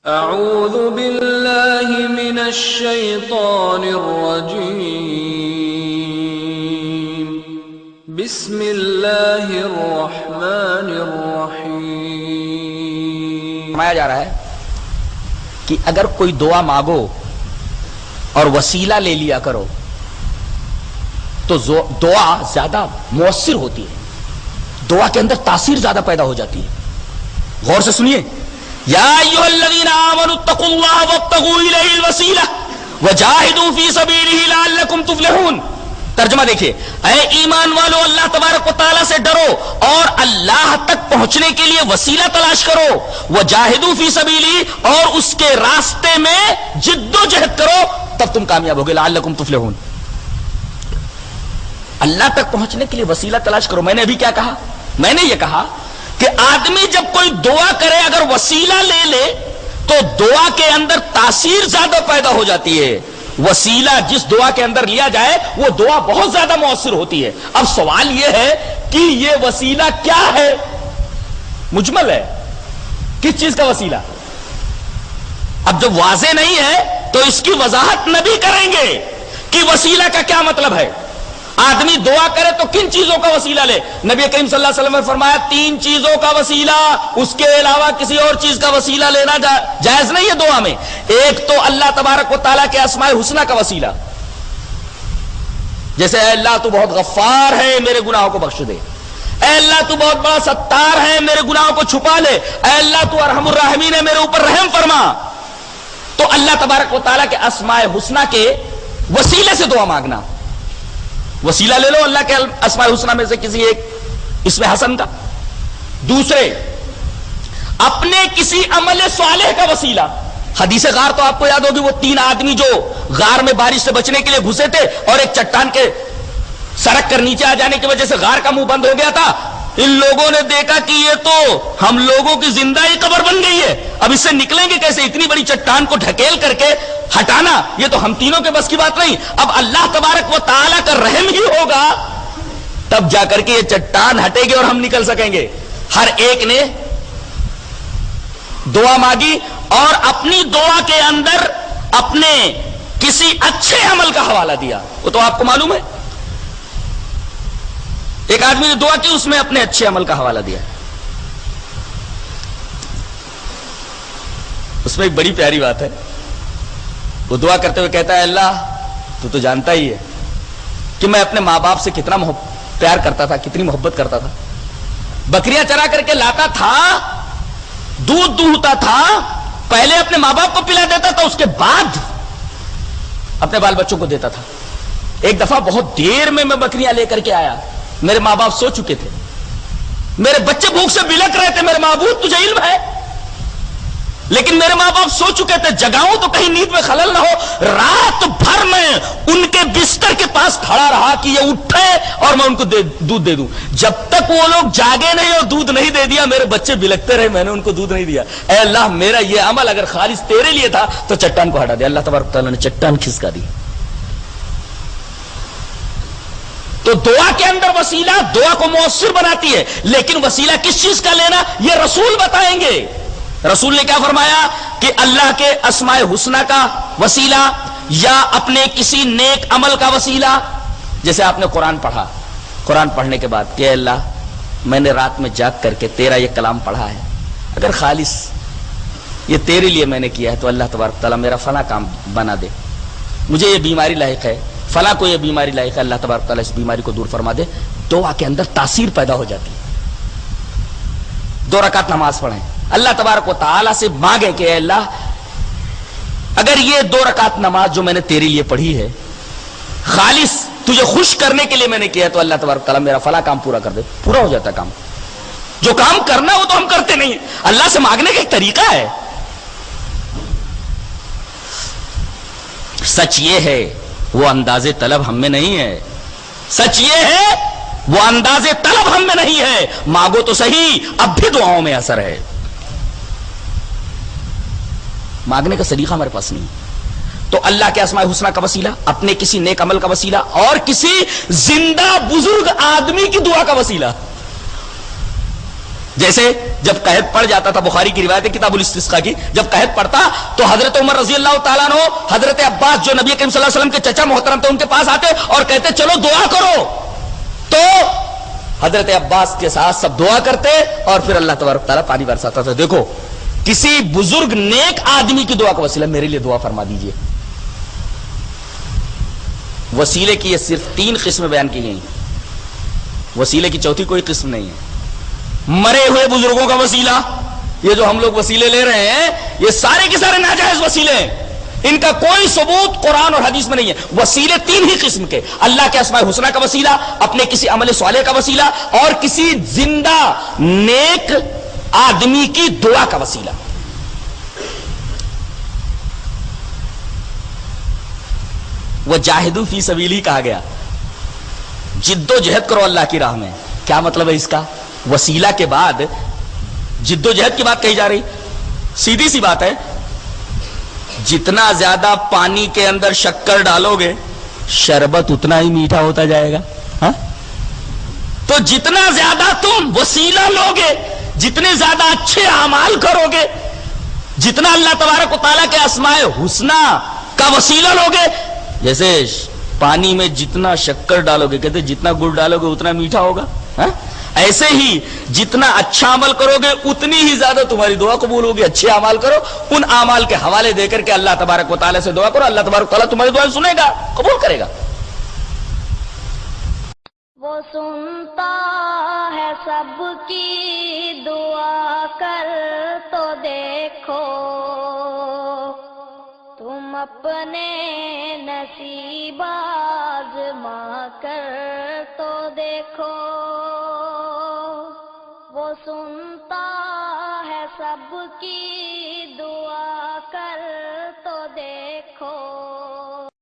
اعوذ باللہ من الشیطان الرجیم بسم اللہ الرحمن الرحیم۔ فرمایا جا رہا ہے کہ اگر کوئی دعا مانگو اور وسیلہ لے لیا کرو تو دعا زیادہ مؤثر ہوتی ہے، دعا کے اندر تاثیر زیادہ پیدا ہو جاتی ہے۔ غور سے سنیے، یا ایھا الذین آمنوا اتقوا اللہ وابتغوا الیہ الوسیلہ وجاہدوا فی سبیلہ لعلکم تفلحون۔ ترجمہ دیکھیے، اے ایمان والو اللہ تبارک و تعالیٰ سے ڈرو اور اللہ تک پہنچنے کے لیے وسیلہ تلاش کرو، وجاہدوا فی سبیلہ اور اس کے راستے میں جد و جہد کرو، تب تم کامیاب ہوگے، لعلکم تفلحون۔ اللہ تک پہنچنے کے لیے وسیلہ تلاش کرو۔ میں نے ابھی کیا کہا؟ میں نے یہ کہا کہ آدمی جب کوئی دعا کرے اگر وسیلہ لے لے تو دعا کے اندر تاثیر زیادہ پیدا ہو جاتی ہے۔ وسیلہ جس دعا کے اندر لیا جائے وہ دعا بہت زیادہ مؤثر ہوتی ہے۔ اب سوال یہ ہے کہ یہ وسیلہ کیا ہے؟ مجمل ہے، کس چیز کا وسیلہ؟ اب جب واضح نہیں ہے تو اس کی وضاحت نبی کریں گے کہ وسیلہ کا کیا مطلب ہے۔ آدمی دعا کرے تو کن چیزوں کا وسیلہ لے؟ نبی کریم صلی اللہ علیہ وسلم نے فرمایا 3 چیزوں کا وسیلہ، اس کے علاوہ کسی اور چیز کا وسیلہ لینا جائز نہیں ہے دعا میں۔ ایک تو اللہ تبارک و تعالیٰ کے اسماء الحسنی کا وسیلہ، جیسے اے اللہ تو بہت غفار ہے میرے گناہوں کو بخش دے، اے اللہ تو بہت بڑا ستار ہے میرے گناہوں کو چھپا لے، اے اللہ تو ارحم الراحمین ہے میرے اوپر رحم فرما۔ تو اللہ تبارک و تعالیٰ کے اسماء الحسنی کے وسیلے سے دعا مانگنا، وسیلہ لے لو اللہ کے اسماء الحسنی میں سے کسی ایک اسم حسن کا۔ دوسرے، اپنے کسی عمل صالح کا وسیلہ۔ حدیث غار تو آپ کو یاد ہوگی، وہ 3 آدمی جو غار میں بارش سے بچنے کے لیے گھسے تھے اور ایک چٹان کے سڑک کر نیچے آ جانے کی وجہ سے غار کا منہ بند ہو گیا تھا۔ ان لوگوں نے دیکھا کہ یہ تو ہم لوگوں کی زندہ ہی قبر بن گئی ہے، اب اس سے نکلیں گے کیسے؟ اتنی بڑی چٹان کو ڈھکیل کر کے ہٹانا یہ تو ہم تینوں کے بس کی بات نہیں۔ اب اللہ تبارک و تعالیٰ کا رحم ہی ہوگا تب جا کر کے یہ چٹان ہٹے گی اور ہم نکل سکیں گے۔ ہر ایک نے دعا مانگی اور اپنی دعا کے اندر اپنے کسی اچھے عمل کا حوالہ دیا۔ وہ تو آپ کو معلوم ہے، ایک آدمی نے دعا کی، اس میں اپنے اچھے عمل کا حوالہ دیا۔ اس میں ایک بڑی پیاری بات ہے، وہ دعا کرتے ہوئے کہتا ہے اللہ تو جانتا ہی ہے کہ میں اپنے ماں باپ سے کتنا پیار کرتا تھا، کتنی محبت کرتا تھا، بکریاں چرا کر کے لاتا تھا، دودھ دوہتا تھا، پہلے اپنے ماں باپ کو پلا دیتا تھا، اس کے بعد اپنے بال بچوں کو دیتا تھا۔ ایک دفعہ بہت دیر میں بکریاں لے کر کے آیا، میرے ماں باپ سو چکے تھے، میرے بچے بھوک سے بلک رہے تھے، میرے معبود تجھے علم ہے، لیکن میرے ماں باپ سو چکے تھے، جگاؤں تو کہیں نیند میں خلل نہ ہو۔ رات بھر میں ان کے بستر کے پاس کھڑا رہا کہ یہ اٹھے اور میں ان کو دودھ دے دوں۔ جب تک وہ لوگ جاگے نہیں اور دودھ نہیں دے دیا، میرے بچے بلکتے رہے، میں نے ان کو دودھ نہیں دیا۔ اے اللہ میرا یہ عمل اگر خالص تیرے لیے تھا تو چٹان کو ہٹا دیا۔ اللہ تبارک تعالیٰ نے چٹان کھسکا دی۔ تو دعا کے اندر وسیلہ دعا کو مؤثر بناتی ہے، لیکن وسیلہ کس چیز کا لینا یہ رسول بتائیں گے۔ رسول نے کیا فرمایا کہ اللہ کے اسماء الحسنی کا وسیلہ یا اپنے کسی نیک عمل کا وسیلہ۔ جیسے آپ نے قرآن پڑھا، قرآن پڑھنے کے بعد کہ اللہ میں نے رات میں جاگ کر کے تیرا یہ کلام پڑھا ہے، اگر خالص یہ تیرے لیے میں نے کیا ہے تو اللہ تبارک تعالیٰ میرا فلاں کام بنا دے، مجھے یہ بیماری لاحق ہے، فلاں کو یہ بیماری لاحق ہے، اللہ تبارک تعالیٰ اس بیماری کو دور فرما دے۔ دعا کے اندر تاثیر پیدا ہو جاتی ہے۔ 2 رکعت نماز پڑھیں، اللہ تبارک و تعالیٰ سے مانگیں کہ اے اللہ اگر یہ 2 رکعت نماز جو میں نے تیرے لیے پڑھی ہے خالص تجھے خوش کرنے کے لیے میں نے کیا ہے تو اللہ تبارک تعالیٰ میرا فلاں کام پورا کر دے۔ پورا ہو جاتا ہے کام۔ جو کام کرنا وہ تو ہم کرتے نہیں، اللہ سے مانگنے کا ایک طریقہ ہے۔ سچ یہ ہے وہ انداز طلب ہم میں نہیں ہے، سچ یہ ہے وہ انداز طلب ہم میں نہیں ہے۔ مانگو تو صحیح، اب بھی دعاؤں میں اثر ہے، مانگنے کا سلیقہ ہمارے پاس نہیں۔ تو اللہ کے اسماء الحسنی کا وسیلہ، اپنے کسی نیک عمل کا وسیلہ، اور کسی زندہ بزرگ آدمی کی دعا کا وسیلہ۔ جیسے جب قحط پڑ جاتا تھا، بخاری کی روایت ہے کتاب الاستسقاء کی، جب قحط پڑتا تو حضرت عمر رضی اللہ تعالیٰ عنہ حضرت عباس جو نبی کریم صلی اللہ علیہ وسلم کے چچا محترم تھے ان کے پاس آتے اور کہتے چلو دعا کرو، تو حضرت عباس کے ساتھ سب دعا کرتے اور پھر اللہ تبارک تعالیٰ پانی برساتا تھا۔ دیکھو کسی بزرگ نیک آدمی کی دعا کا وسیلہ میرے لیے دعا فرما دیجئے۔ وسیلے کی یہ صرف 3 قسمیں بیان کی گئی، وسیلے کی چوتھی کوئی قسم نہیں ہے۔ مرے ہوئے بزرگوں کا وسیلہ، یہ جو ہم لوگ وسیلے لے رہے ہیں یہ سارے کے سارے ناجائز وسیلے ہیں، ان کا کوئی ثبوت قرآن اور حدیث میں نہیں ہے۔ وسیلے 3 ہی قسم کے، اللہ کے اسماء الحسنی کا وسیلہ، اپنے کسی عمل صالح کا وسیلہ، اور کسی زندہ نیک آدمی کی دعا کا وسیلہ۔ وجاہدوا فی سبیلہ کہا گیا، جد و جہد کرو اللہ کی راہ میں۔ کیا مطلب ہے اس کا؟ وسیلہ کے بعد جد و جہد کی بات کہی جا رہی، سیدھی سی بات ہے، جتنا زیادہ پانی کے اندر شکر ڈالو گے شربت اتنا ہی میٹھا ہوتا جائے گا، ہاں؟ تو جتنا زیادہ تم وسیلہ لوگے، جتنے زیادہ اچھے اعمال کرو گے، جتنا اللہ تبارک و تعالیٰ کے اسماء الحسنی کا وسیلہ لوگے، جیسے پانی میں جتنا شکر ڈالو گے، کہتے جتنا گڑ ڈالو گے اتنا میٹھا ہوگا، ہاں؟ ایسے ہی جتنا اچھا عمل کرو گے اتنی ہی زیادہ تمہاری دعا قبول ہوگی۔ اچھے اعمال کرو، ان اعمال کے حوالے دے کر کے اللہ تبارک و تعالیٰ سے دعا کرو، اللہ تبارک و تعالیٰ تمہاری دعائیں سنے گا، قبول کرے گا۔ وہ سنتا ہے سب کی دعا، کر تو دیکھو تم اپنے نصیب آزما کر تو دیکھو۔ وہ سنتا ہے سب کی دعا۔